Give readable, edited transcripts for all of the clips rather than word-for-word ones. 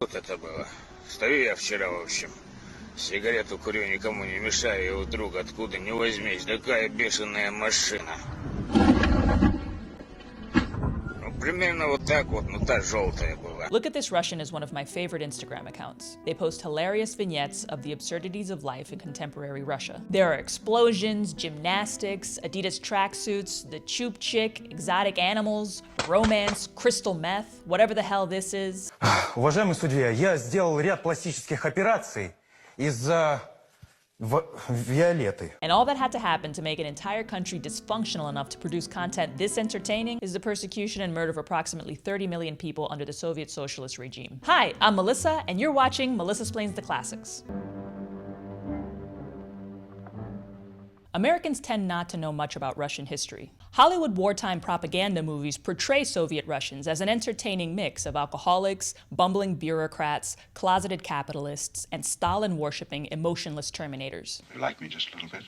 Вот это было. Стою я вчера, в общем. Сигарету курю, никому не мешаю, и вдруг, откуда ни возьмись, такая бешеная машина. Ну, примерно вот так вот, ну та желтая была. Look at This Russian is one of my favorite Instagram accounts. They post hilarious vignettes of the absurdities of life in contemporary Russia. There are explosions, gymnastics, Adidas tracksuits, the Choop Chick, exotic animals, romance, crystal meth, whatever the hell this is. Уважаемый судья, я сделал ряд пластических операций из-за Виолетты. And all that had to happen to make an entire country dysfunctional enough to produce content this entertaining is the persecution and murder of approximately 30 million people under the Soviet socialist regime. Hi, I'm Melissa, and you're watching Melissa Explains the Classics. Americans tend not to know much about Russian history. Hollywood wartime propaganda movies portray Soviet Russians as an entertaining mix of alcoholics, bumbling bureaucrats, closeted capitalists, and Stalin-worshipping emotionless terminators. You like me just a little bit?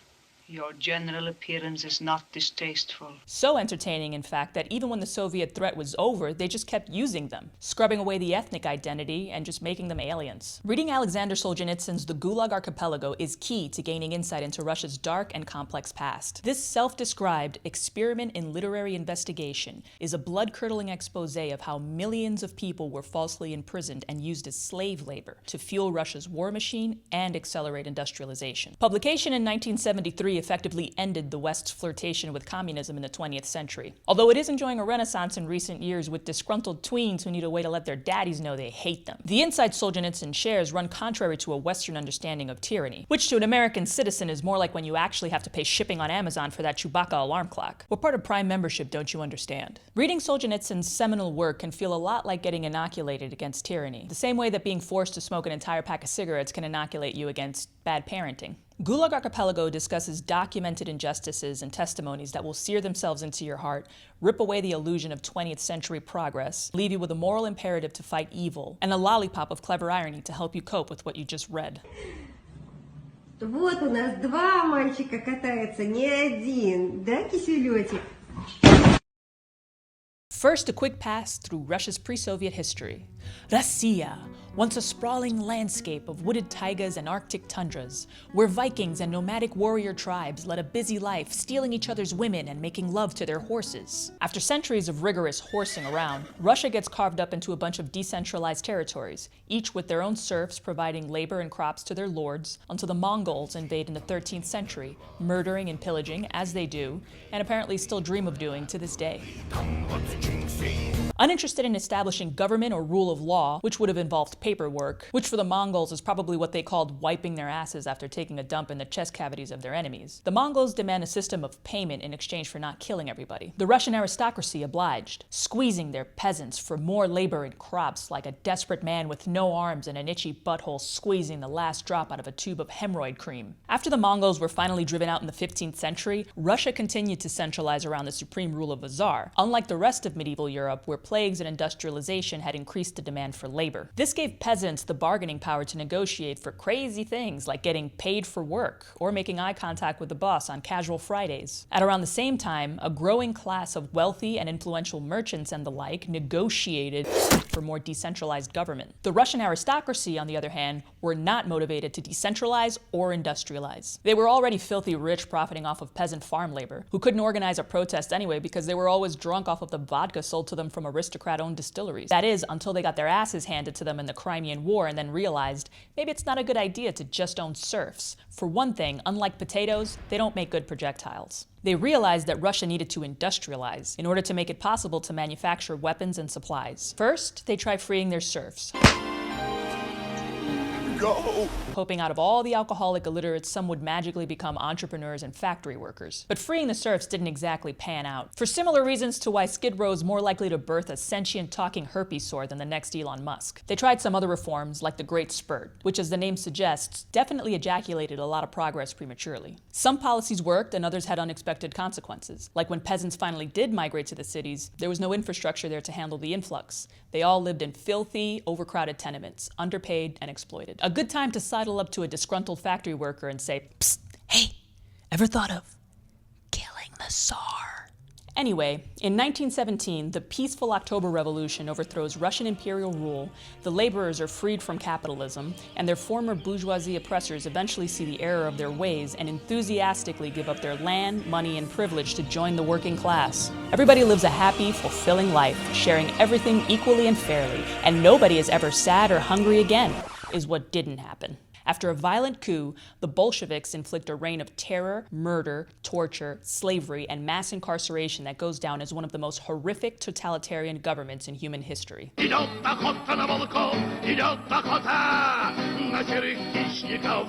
Your general appearance is not distasteful. So entertaining, in fact, that even when the Soviet threat was over, they just kept using them, scrubbing away the ethnic identity and just making them aliens. Reading Alexander Solzhenitsyn's The Gulag Archipelago is key to gaining insight into Russia's dark and complex past. This self-described experiment in literary investigation is a blood-curdling expose of how millions of people were falsely imprisoned and used as slave labor to fuel Russia's war machine and accelerate industrialization. Publication in 1973 effectively ended the West's flirtation with communism in the 20th century. Although it is enjoying a renaissance in recent years with disgruntled tweens who need a way to let their daddies know they hate them. The insights Solzhenitsyn shares run contrary to a Western understanding of tyranny, which to an American citizen is more like when you actually have to pay shipping on Amazon for that Chewbacca alarm clock. What part of Prime membership don't you understand? Reading Solzhenitsyn's seminal work can feel a lot like getting inoculated against tyranny, the same way that being forced to smoke an entire pack of cigarettes can inoculate you against bad parenting. Gulag Archipelago discusses documented injustices and testimonies that will sear themselves into your heart, rip away the illusion of 20th century progress, leave you with a moral imperative to fight evil, and a lollipop of clever irony to help you cope with what you just read. Вот у нас два мальчика катаются, не один, да, киселётик? First, a quick pass through Russia's pre-Soviet history. Россия, once a sprawling landscape of wooded taigas and Arctic tundras, where Vikings and nomadic warrior tribes led a busy life, stealing each other's women and making love to their horses. After centuries of rigorous horsing around, Russia gets carved up into a bunch of decentralized territories, each with their own serfs providing labor and crops to their lords, until the Mongols invade in the 13th century, murdering and pillaging, as they do, and apparently still dream of doing to this day. Uninterested in establishing government or rule of law, which would have involved paperwork, which for the Mongols is probably what they called wiping their asses after taking a dump in the chest cavities of their enemies, the Mongols demand a system of payment in exchange for not killing everybody. The Russian aristocracy obliged, squeezing their peasants for more labor and crops like a desperate man with no arms and an itchy butthole squeezing the last drop out of a tube of hemorrhoid cream. After the Mongols were finally driven out in the 15th century, Russia continued to centralize around the supreme rule of a czar, unlike the rest of medieval Europe where plagues and industrialization had increased the demand for labor. This gave peasants the bargaining power to negotiate for crazy things like getting paid for work or making eye contact with the boss on casual Fridays. At around the same time, a growing class of wealthy and influential merchants and the like negotiated for more decentralized government. The Russian aristocracy, on the other hand, were not motivated to decentralize or industrialize. They were already filthy rich profiting off of peasant farm labor, who couldn't organize a protest anyway because they were always drunk off of the vodka sold to them from aristocrat-owned distilleries. That is, until they got their asses handed to them in the Crimean War and then realized maybe it's not a good idea to just own serfs. For one thing, unlike potatoes, they don't make good projectiles. They realized that Russia needed to industrialize in order to make it possible to manufacture weapons and supplies. First, they tried freeing their serfs. Go! Hoping out of all the alcoholic illiterates, some would magically become entrepreneurs and factory workers. But freeing the serfs didn't exactly pan out, for similar reasons to why Skid Row is more likely to birth a sentient talking herpes sore than the next Elon Musk. They tried some other reforms, like the Great Spurt, which, as the name suggests, definitely ejaculated a lot of progress prematurely. Some policies worked and others had unexpected consequences. Like when peasants finally did migrate to the cities, there was no infrastructure there to handle the influx. They all lived in filthy, overcrowded tenements, underpaid and exploited. A good time to sidle up to a disgruntled factory worker and say, "Psst, hey, ever thought of killing the Tsar?" Anyway, in 1917, the peaceful October Revolution overthrows Russian imperial rule, the laborers are freed from capitalism, and their former bourgeoisie oppressors eventually see the error of their ways and enthusiastically give up their land, money, and privilege to join the working class. Everybody lives a happy, fulfilling life, sharing everything equally and fairly, and nobody is ever sad or hungry again, is what didn't happen. After a violent coup, the Bolsheviks inflict a reign of terror, murder, torture, slavery, and mass incarceration that goes down as one of the most horrific totalitarian governments in human history. Идет охота на волков, идет охота на серых хищников,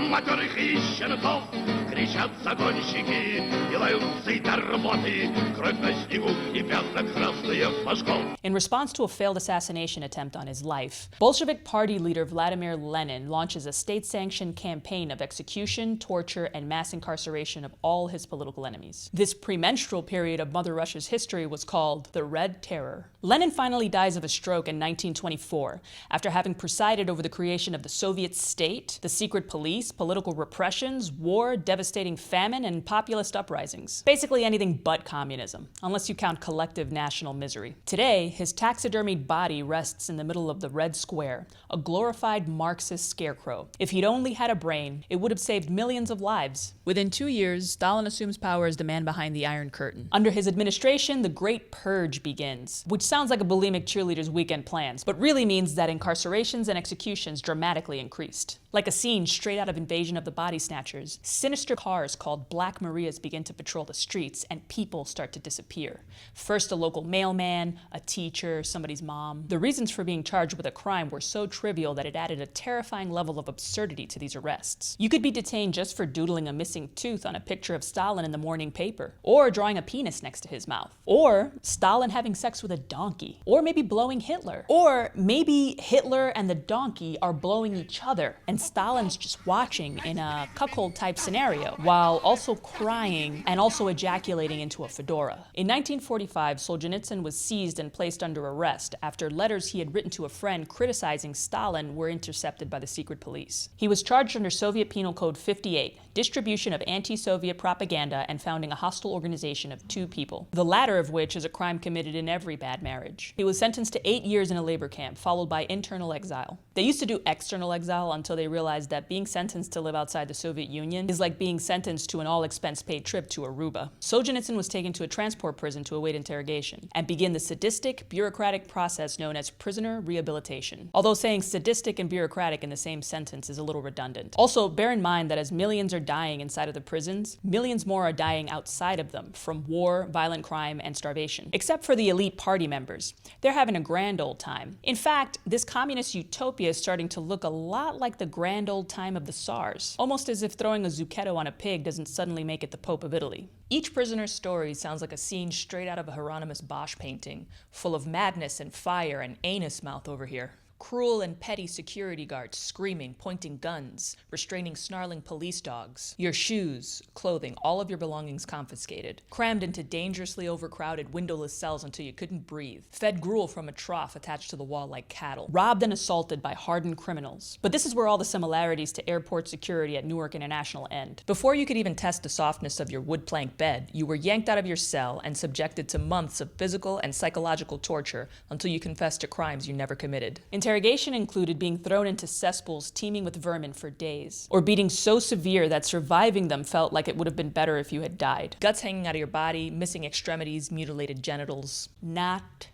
матерых и щенков. Кричат загонщики, делаются и до работы, кровь на снегу и пятна красные флажков. In response to a failed assassination attempt on his life, Bolshevik Party leader Vladimir Lenin launches a state-sanctioned campaign of execution, torture, and mass incarceration of all his political enemies. This premenstrual period of Mother Russia's history was called the Red Terror. Lenin finally dies of a stroke in 1924 after having presided over the creation of the Soviet state, the secret police, political repressions, war, devastating famine, and populist uprisings. Basically anything but communism, unless you count collective national misery. Today, his taxidermied body rests in the middle of the Red Square, a glorified Marxist scarecrow. If he'd only had a brain, it would have saved millions of lives. Within 2 years, Stalin assumes power as the man behind the Iron Curtain. Under his administration, the Great Purge begins, which sounds like a bulimic cheerleader's weekend plans, but really means that incarcerations and executions dramatically increased. Like a scene straight out of Invasion of the Body Snatchers, sinister cars called Black Marias begin to patrol the streets, and people start to disappear. First a local mailman, a teacher, somebody's mom. The reasons for being charged with a crime were so trivial that it added a terrifying level of absurdity to these arrests. You could be detained just for doodling a missing tooth on a picture of Stalin in the morning paper, or drawing a penis next to his mouth, or Stalin having sex with a donkey, or maybe blowing Hitler, or maybe Hitler and the donkey are blowing each other, and Stalin's just watching in a cuckold-type scenario, while also crying and also ejaculating into a fedora. In 1945, Solzhenitsyn was seized and placed under arrest after letters he had written to a friend criticizing Stalin were intercepted by the secret police. He was charged under Soviet Penal Code 58, distribution of anti-Soviet propaganda and founding a hostile organization of 2 people, the latter of which is a crime committed in every bad marriage. He was sentenced to 8 years in a labor camp, followed by internal exile. They used to do external exile until they realized that being sentenced to live outside the Soviet Union is like being sentenced to an all-expense-paid trip to Aruba. Solzhenitsyn was taken to a transport prison to await interrogation and begin the sadistic, bureaucratic process known as prisoner rehabilitation. Although saying sadistic and bureaucratic in the same sentence is a little redundant. Also, bear in mind that as millions are dying inside of the prisons, millions more are dying outside of them from war, violent crime, and starvation. Except for the elite party members. They're having a grand old time. In fact, this communist utopia is starting to look a lot like the grand old time of the Tsars, almost as if throwing a zucchetto on a pig doesn't suddenly make it the Pope of Italy. Each prisoner's story sounds like a scene straight out of a Hieronymus Bosch painting, full of madness and fire and anus mouth over here. Cruel and petty security guards screaming, pointing guns, restraining snarling police dogs. Your shoes, clothing, all of your belongings confiscated. Crammed into dangerously overcrowded windowless cells until you couldn't breathe. Fed gruel from a trough attached to the wall like cattle. Robbed and assaulted by hardened criminals. But this is where all the similarities to airport security at Newark International end. Before you could even test the softness of your wood plank bed, you were yanked out of your cell and subjected to months of physical and psychological torture until you confessed to crimes you never committed. Interrogation included being thrown into cesspools teeming with vermin for days, or beating so severe that surviving them felt like it would have been better if you had died. Guts hanging out of your body, missing extremities, mutilated genitals. Not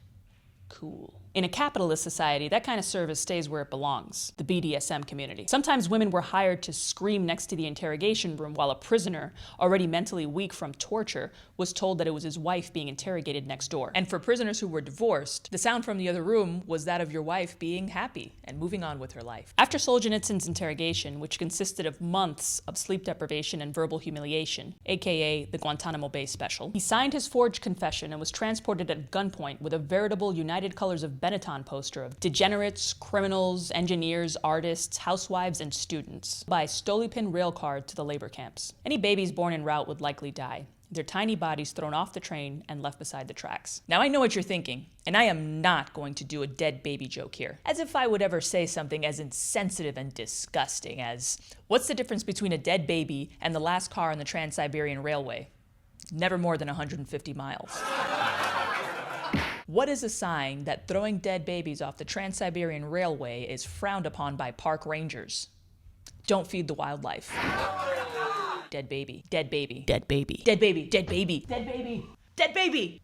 cool. In a capitalist society, that kind of service stays where it belongs, the BDSM community. Sometimes women were hired to scream next to the interrogation room while a prisoner, already mentally weak from torture, was told that it was his wife being interrogated next door. And for prisoners who were divorced, the sound from the other room was that of your wife being happy and moving on with her life. After Solzhenitsyn's interrogation, which consisted of months of sleep deprivation and verbal humiliation, aka the Guantanamo Bay Special, he signed his forged confession and was transported at gunpoint with a veritable United Colors of Benetton poster of degenerates, criminals, engineers, artists, housewives, and students by Stolypin railcar to the labor camps. Any babies born en route would likely die, their tiny bodies thrown off the train and left beside the tracks. Now I know what you're thinking, and I am not going to do a dead baby joke here, as if I would ever say something as insensitive and disgusting as, what's the difference between a dead baby and the last car on the Trans-Siberian Railway? Never more than 150 miles. What is a sign that throwing dead babies off the Trans-Siberian Railway is frowned upon by park rangers? Don't feed the wildlife. Dead baby, dead baby, dead baby, dead baby, dead baby, dead baby, dead baby,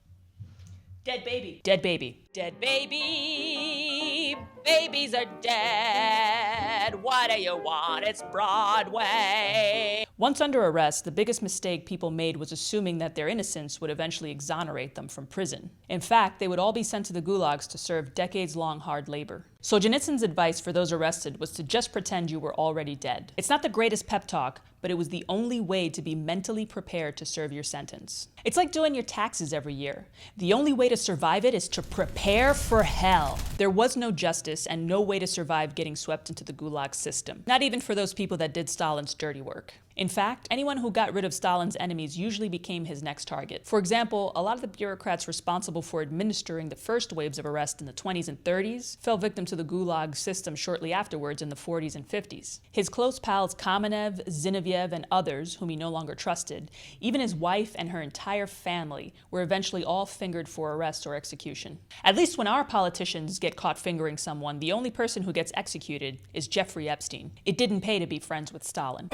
dead baby, dead baby, dead baby, babies are dead. What do you want? It's Broadway. Once under arrest, the biggest mistake people made was assuming that their innocence would eventually exonerate them from prison. In fact, they would all be sent to the gulags to serve decades-long hard labor. Solzhenitsyn's advice for those arrested was to just pretend you were already dead. It's not the greatest pep talk, but it was the only way to be mentally prepared to serve your sentence. It's like doing your taxes every year. The only way to survive it is to prepare for hell. There was no justice and no way to survive getting swept into the gulag system. Not even for those people that did Stalin's dirty work. In fact, anyone who got rid of Stalin's enemies usually became his next target. For example, a lot of the bureaucrats responsible for administering the first waves of arrest in the 20s and 30s fell victim to the gulag system shortly afterwards in the 40s and 50s. His close pals Kamenev, Zinoviev, and others whom he no longer trusted, even his wife and her entire family, were eventually all fingered for arrest or execution. At least when our politicians get caught fingering someone, the only person who gets executed is Jeffrey Epstein. It didn't pay to be friends with Stalin.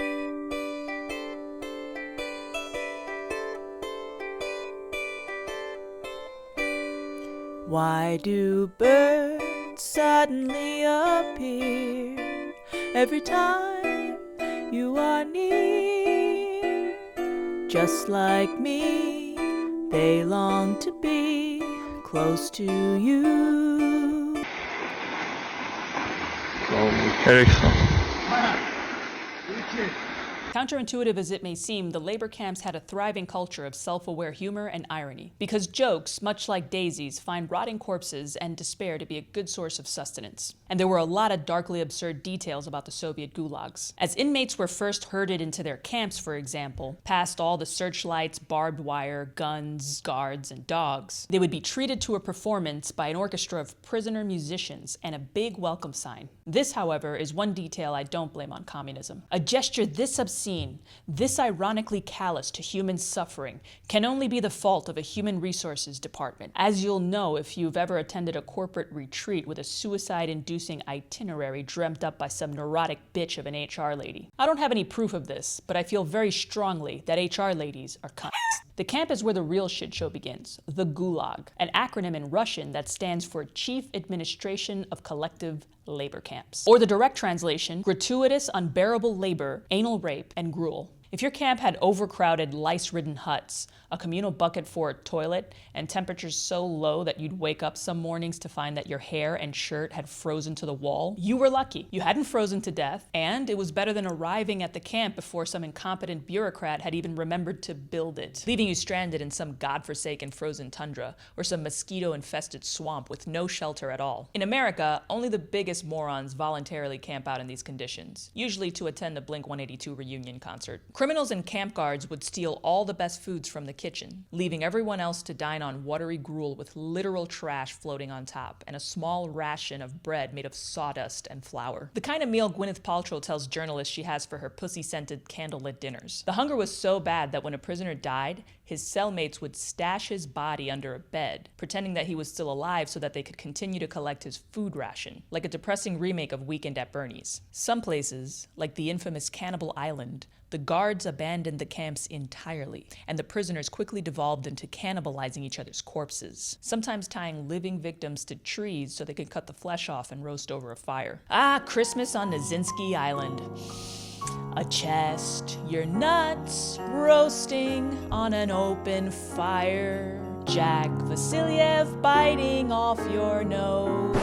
Why do birds suddenly appear every time you are near? Just like me, they long to be close to you. Counterintuitive as it may seem, the labor camps had a thriving culture of self-aware humor and irony, because jokes, much like daisies, find rotting corpses and despair to be a good source of sustenance. And there were a lot of darkly absurd details about the Soviet gulags. As inmates were first herded into their camps, for example, past all the searchlights, barbed wire, guns, guards, and dogs, they would be treated to a performance by an orchestra of prisoner musicians and a big welcome sign. This, however, is one detail I don't blame on communism. A gesture this obscene, this ironically callous to human suffering, can only be the fault of a human resources department, as you'll know if you've ever attended a corporate retreat with a suicide-inducing itinerary dreamt up by some neurotic bitch of an HR lady. I don't have any proof of this, but I feel very strongly that HR ladies are cunts. The camp is where the real shit show begins, the Gulag, an acronym in Russian that stands for Chief Administration of Collective Labor Camps. Or the direct translation, gratuitous, unbearable labor, anal rape, and gruel. If your camp had overcrowded, lice-ridden huts, a communal bucket for a toilet, and temperatures so low that you'd wake up some mornings to find that your hair and shirt had frozen to the wall, you were lucky. You hadn't frozen to death, and it was better than arriving at the camp before some incompetent bureaucrat had even remembered to build it, leaving you stranded in some godforsaken frozen tundra or some mosquito-infested swamp with no shelter at all. In America, only the biggest morons voluntarily camp out in these conditions, usually to attend a Blink-182 reunion concert. Criminals and camp guards would steal all the best foods from the kitchen, leaving everyone else to dine on watery gruel with literal trash floating on top, and a small ration of bread made of sawdust and flour. The kind of meal Gwyneth Paltrow tells journalists she has for her pussy-scented candlelit dinners. The hunger was so bad that when a prisoner died, his cellmates would stash his body under a bed, pretending that he was still alive so that they could continue to collect his food ration, like a depressing remake of Weekend at Bernie's. Some places, like the infamous Cannibal Island, the guards abandoned the camps entirely, and the prisoners quickly devolved into cannibalizing each other's corpses, sometimes tying living victims to trees so they could cut the flesh off and roast over a fire. Ah, Christmas on Nazinsky Island. A chest, your nuts, roasting on an open fire. Jack Vasiliev biting off your nose.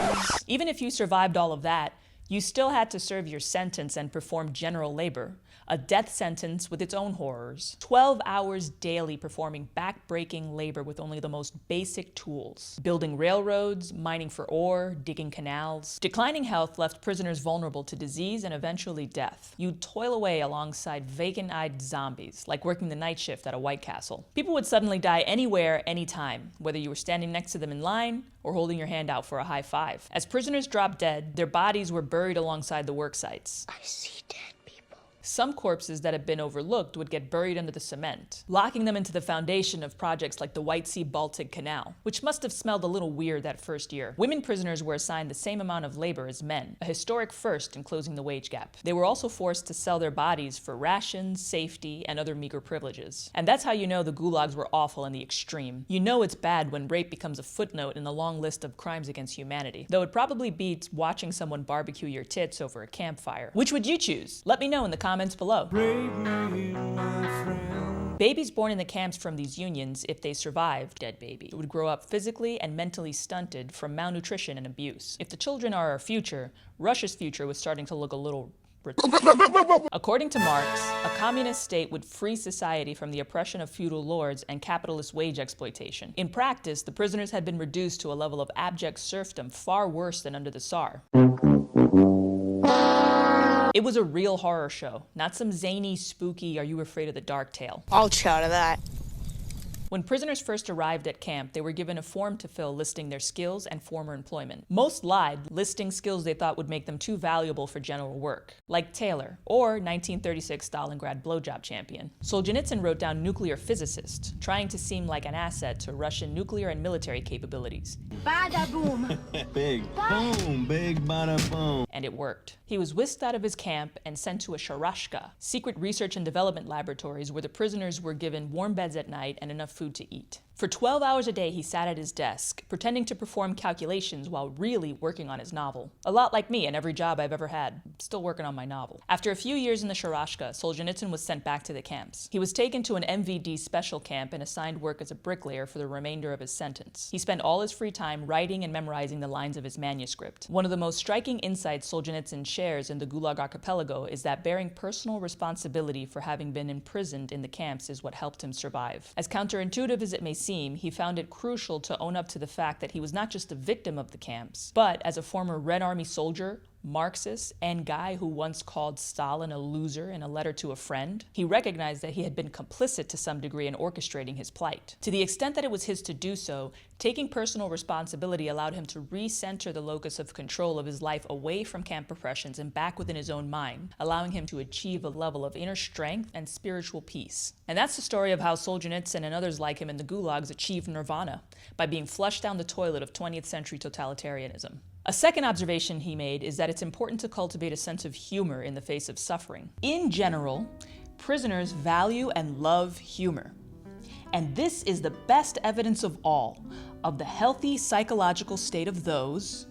Even if you survived all of that, you still had to serve your sentence and perform general labor, a death sentence with its own horrors. 12 hours daily performing back-breaking labor with only the most basic tools. Building railroads, mining for ore, digging canals. Declining health left prisoners vulnerable to disease and eventually death. You'd toil away alongside vacant-eyed zombies, like working the night shift at a White Castle. People would suddenly die anywhere, anytime, whether you were standing next to them in line or holding your hand out for a high five. As prisoners dropped dead, their bodies were buried alongside the work sites. I see dead people. Some corpses that had been overlooked would get buried under the cement, locking them into the foundation of projects like the White Sea-Baltic Canal, which must have smelled a little weird that first year. Women prisoners were assigned the same amount of labor as men, a historic first in closing the wage gap. They were also forced to sell their bodies for rations, safety, and other meager privileges. And that's how you know the gulags were awful in the extreme. You know it's bad when rape becomes a footnote in the long list of crimes against humanity. Though it probably beats watching someone barbecue your tits over a campfire. Which would you choose? Let me know in the comments below. Babies born in the camps from these unions, if they survived, dead baby, would grow up physically and mentally stunted from malnutrition and abuse. If the children are our future, Russia's future was starting to look a little According to Marx, a communist state would free society from the oppression of feudal lords and capitalist wage exploitation. In practice, the prisoners had been reduced to a level of abject serfdom far worse than under the Tsar. It was a real horror show, not some zany, spooky, are you afraid of the dark tale. I'll chow to that. When prisoners first arrived at camp, they were given a form to fill listing their skills and former employment. Most lied, listing skills they thought would make them too valuable for general work, like tailor, or 1936 Stalingrad blowjob champion. Solzhenitsyn wrote down nuclear physicist, trying to seem like an asset to Russian nuclear and military capabilities. Bada boom. Big boom, big bada boom. And it worked. He was whisked out of his camp and sent to a sharashka, secret research and development laboratories where the prisoners were given warm beds at night and enough food to eat. For 12 hours a day, he sat at his desk, pretending to perform calculations while really working on his novel. A lot like me and every job I've ever had, still working on my novel. After a few years in the Sharashka, Solzhenitsyn was sent back to the camps. He was taken to an MVD special camp and assigned work as a bricklayer for the remainder of his sentence. He spent all his free time writing and memorizing the lines of his manuscript. One of the most striking insights Solzhenitsyn shares in the Gulag Archipelago is that bearing personal responsibility for having been imprisoned in the camps is what helped him survive. As counterintuitive as it may seem, he found it crucial to own up to the fact that he was not just a victim of the camps, but as a former Red Army soldier, Marxist, and guy who once called Stalin a loser in a letter to a friend, he recognized that he had been complicit to some degree in orchestrating his plight. To the extent that it was his to do so, taking personal responsibility allowed him to recenter the locus of control of his life away from camp oppressions and back within his own mind, allowing him to achieve a level of inner strength and spiritual peace. And that's the story of how Solzhenitsyn and others like him in the gulags achieved nirvana, by being flushed down the toilet of 20th century totalitarianism. A second observation he made is that it's important to cultivate a sense of humor in the face of suffering. In general, prisoners value and love humor. And this is the best evidence of all of the healthy psychological state of those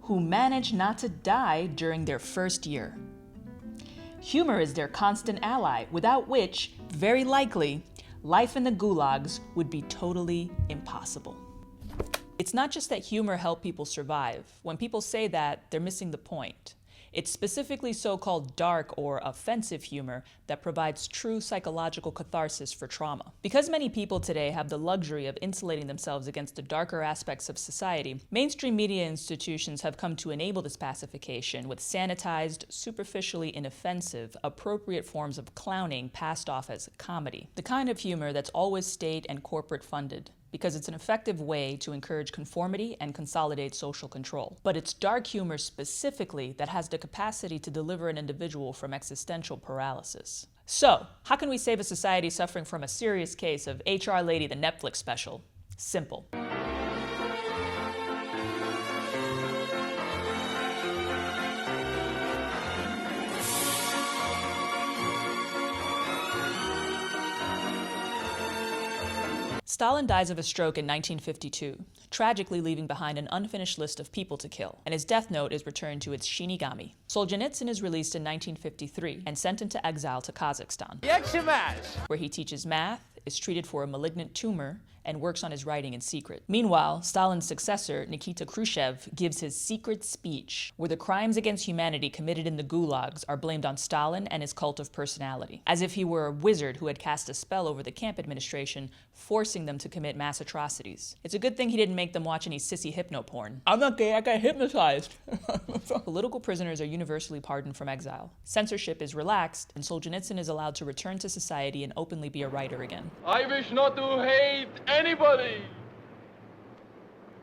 who manage not to die during their first year. Humor is their constant ally, without which, very likely, life in the gulags would be totally impossible. It's not just that humor helped people survive. When people say that, they're missing the point. It's specifically so-called dark or offensive humor that provides true psychological catharsis for trauma. Because many people today have the luxury of insulating themselves against the darker aspects of society, mainstream media institutions have come to enable this pacification with sanitized, superficially inoffensive, appropriate forms of clowning passed off as comedy. The kind of humor that's always state and corporate funded, because it's an effective way to encourage conformity and consolidate social control. But it's dark humor specifically that has the capacity to deliver an individual from existential paralysis. So, how can we save a society suffering from a serious case of HR Lady the Netflix special? Simple. Stalin dies of a stroke in 1952, tragically leaving behind an unfinished list of people to kill, and his death note is returned to its Shinigami. Solzhenitsyn is released in 1953 and sent into exile to Kazakhstan, where he teaches math, is treated for a malignant tumor, and works on his writing in secret. Meanwhile, Stalin's successor, Nikita Khrushchev, gives his secret speech, where the crimes against humanity committed in the gulags are blamed on Stalin and his cult of personality, as if he were a wizard who had cast a spell over the camp administration, forcing them to commit mass atrocities. It's a good thing he didn't make them watch any sissy hypno porn. I'm not gay, I got hypnotized. Political prisoners are universally pardoned from exile. Censorship is relaxed, and Solzhenitsyn is allowed to return to society and openly be a writer again. I wish not to hate anybody.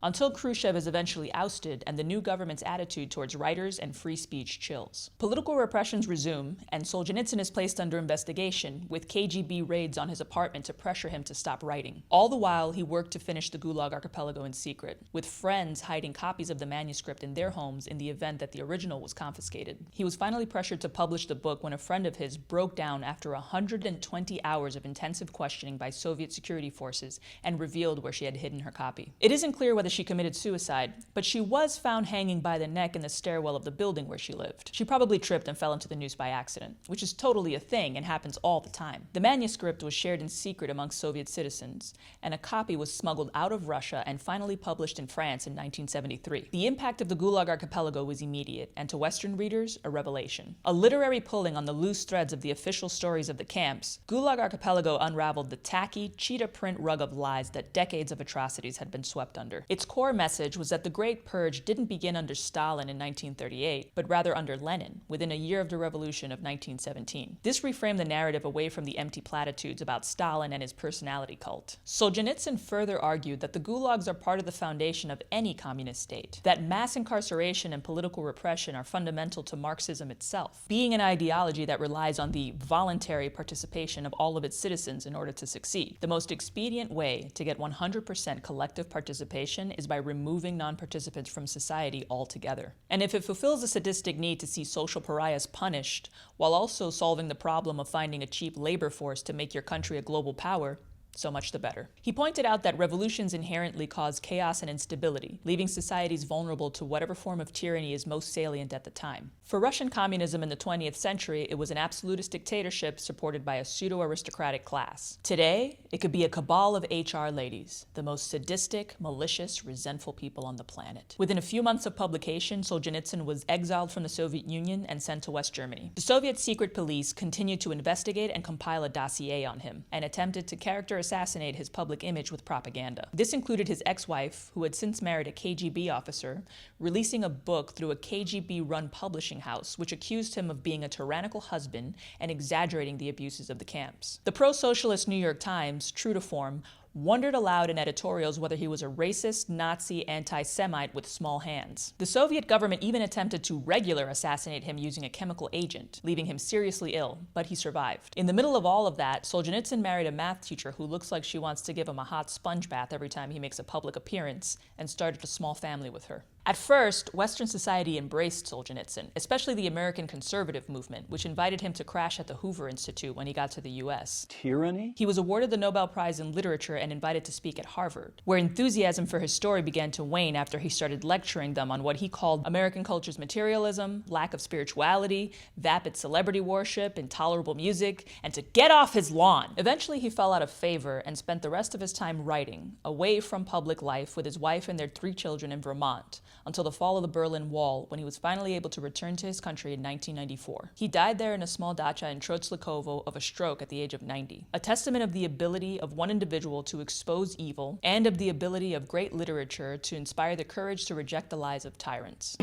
until Khrushchev is eventually ousted and the new government's attitude towards writers and free speech chills. Political repressions resume, and Solzhenitsyn is placed under investigation, with KGB raids on his apartment to pressure him to stop writing. All the while, he worked to finish the Gulag Archipelago in secret, with friends hiding copies of the manuscript in their homes in the event that the original was confiscated. He was finally pressured to publish the book when a friend of his broke down after 120 hours of intensive questioning by Soviet security forces and revealed where she had hidden her copy. It isn't clear whether she committed suicide, but she was found hanging by the neck in the stairwell of the building where she lived. She probably tripped and fell into the noose by accident, which is totally a thing and happens all the time. The manuscript was shared in secret amongst Soviet citizens, and a copy was smuggled out of Russia and finally published in France in 1973. The impact of the Gulag Archipelago was immediate, and to Western readers, a revelation. A literary pulling on the loose threads of the official stories of the camps, Gulag Archipelago unraveled the tacky, cheetah print rug of lies that decades of atrocities had been swept under. Its core message was that the Great Purge didn't begin under Stalin in 1938, but rather under Lenin, within a year of the revolution of 1917. This reframed the narrative away from the empty platitudes about Stalin and his personality cult. Solzhenitsyn further argued that the gulags are part of the foundation of any communist state, that mass incarceration and political repression are fundamental to Marxism itself, being an ideology that relies on the voluntary participation of all of its citizens in order to succeed. The most expedient way to get 100% collective participation is by removing non-participants from society altogether. And if it fulfills the sadistic need to see social pariahs punished, while also solving the problem of finding a cheap labor force to make your country a global power, so much the better. He pointed out that revolutions inherently cause chaos and instability, leaving societies vulnerable to whatever form of tyranny is most salient at the time. For Russian communism in the 20th century, it was an absolutist dictatorship supported by a pseudo-aristocratic class. Today, it could be a cabal of HR ladies, the most sadistic, malicious, resentful people on the planet. Within a few months of publication, Solzhenitsyn was exiled from the Soviet Union and sent to West Germany. The Soviet secret police continued to investigate and compile a dossier on him, and attempted to assassinate his public image with propaganda. This included his ex-wife, who had since married a KGB officer, releasing a book through a KGB-run publishing house, which accused him of being a tyrannical husband and exaggerating the abuses of the camps. The pro-socialist New York Times, true to form, wondered aloud in editorials whether he was a racist, Nazi, anti-Semite with small hands. The Soviet government even attempted to regular assassinate him using a chemical agent, leaving him seriously ill, but he survived. In the middle of all of that, Solzhenitsyn married a math teacher who looks like she wants to give him a hot sponge bath every time he makes a public appearance, and started a small family with her. At first, Western society embraced Solzhenitsyn, especially the American conservative movement, which invited him to crash at the Hoover Institute when he got to the US. Tyranny? He was awarded the Nobel Prize in Literature and invited to speak at Harvard, where enthusiasm for his story began to wane after he started lecturing them on what he called American culture's materialism, lack of spirituality, vapid celebrity worship, intolerable music, and to get off his lawn. Eventually, he fell out of favor and spent the rest of his time writing, away from public life with his wife and their 3 children in Vermont, until the fall of the Berlin Wall, when he was finally able to return to his country in 1994. He died there in a small dacha in Trotslikovo of a stroke at the age of 90. A testament of the ability of one individual to expose evil, and of the ability of great literature to inspire the courage to reject the lies of tyrants.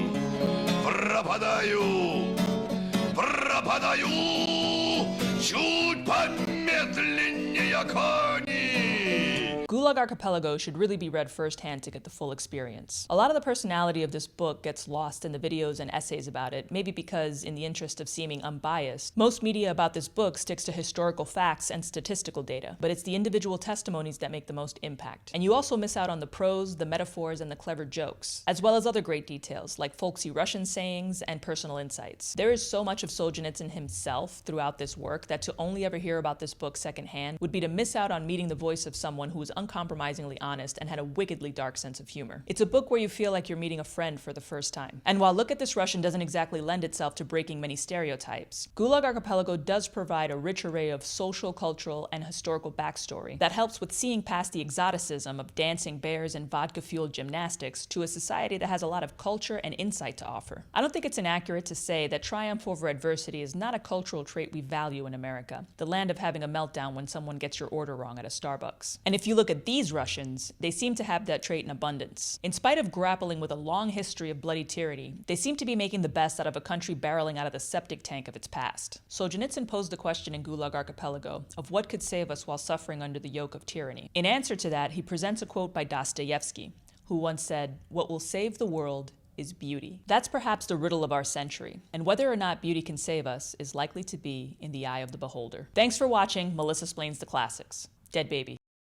Пропадаю, пропадаю, чуть помедленнее кони. Gulag Archipelago should really be read firsthand to get the full experience. A lot of the personality of this book gets lost in the videos and essays about it, maybe because, in the interest of seeming unbiased, most media about this book sticks to historical facts and statistical data, but it's the individual testimonies that make the most impact. And you also miss out on the prose, the metaphors, and the clever jokes, as well as other great details, like folksy Russian sayings and personal insights. There is so much of Solzhenitsyn himself throughout this work that to only ever hear about this book secondhand would be to miss out on meeting the voice of someone who was uncompromisingly honest and had a wickedly dark sense of humor. It's a book where you feel like you're meeting a friend for the first time. And while Look at This Russian doesn't exactly lend itself to breaking many stereotypes, Gulag Archipelago does provide a rich array of social, cultural, and historical backstory that helps with seeing past the exoticism of dancing bears and vodka-fueled gymnastics to a society that has a lot of culture and insight to offer. I don't think it's inaccurate to say that triumph over adversity is not a cultural trait we value in America, the land of having a meltdown when someone gets your order wrong at a Starbucks. And if you look at these Russians, they seem to have that trait in abundance. In spite of grappling with a long history of bloody tyranny, they seem to be making the best out of a country barreling out of the septic tank of its past. Solzhenitsyn posed the question in Gulag Archipelago of what could save us while suffering under the yoke of tyranny. In answer to that, he presents a quote by Dostoevsky, who once said, "What will save the world is beauty." That's perhaps the riddle of our century, and whether or not beauty can save us is likely to be in the eye of the beholder. Thanks for watching Melissa Splains the Classics. Dead Baby.